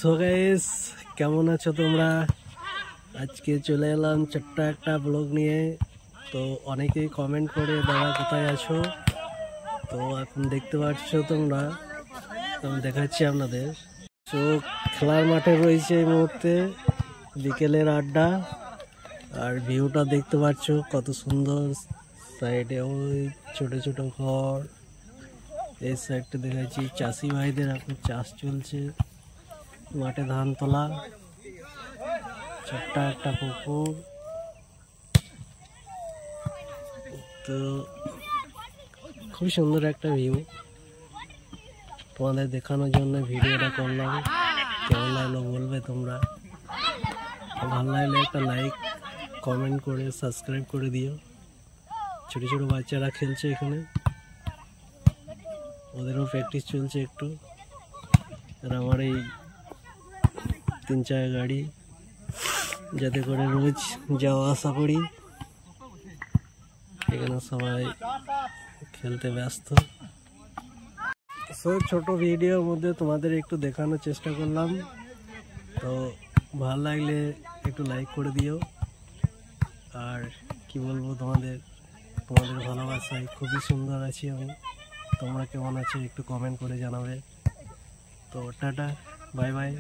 So guys, কেমন আছো তোমরা? আজকে চলে এলাম ছোট্ট একটা ব্লগ নিয়ে। তো অনেকেই কমেন্ট করে দাদা কোথায় আছো, তো এখন দেখতে পাচ্ছ তোমরা, তো আমি দেখাচ্ছি আপনাদের। তো খেলার মাঠে রয়েছে এই মুহূর্তে, বিকেলের আড্ডা। আর ভিউটা দেখতে পাচ্ছ কত সুন্দর। সাইডে ওই ছোট ছোট ঘর, এই সাইডটা দেখাচ্ছি চাষি ভাইদের এখন চাষ চলছে, মাঠে ধান তোলা, ছোট্ট একটা পুকুর। তো খুব সুন্দর একটা ভিউ, তোমাদের দেখানোর জন্য ভিডিওটা করলাম। কেমন লাগলো বলবে তোমরা, ভালো লাগলে একটা লাইক কমেন্ট করে সাবস্ক্রাইব করে দিও। ছোট ছোট বাচ্চারা খেলছে এখানে, ওদেরও প্র্যাকটিস চলছে একটু। আর আমার এই 3 চাকা গাড়ি, যাতে করে রোজ যাওয়া আসা করি। এখানে সবাই খেলতে ব্যস্ত। ছোট ভিডিওর মধ্যে তোমাদের একটু দেখানোর চেষ্টা করলাম। তো ভালো লাগলে একটু লাইক করে দিও। আর কি বলবো, তোমাদের ভালোবাসায় খুবই সুন্দর আছি আমি। তোমরা কেমন আছো একটু কমেন্ট করে জানাবে। তো টাটা, বাই বাই।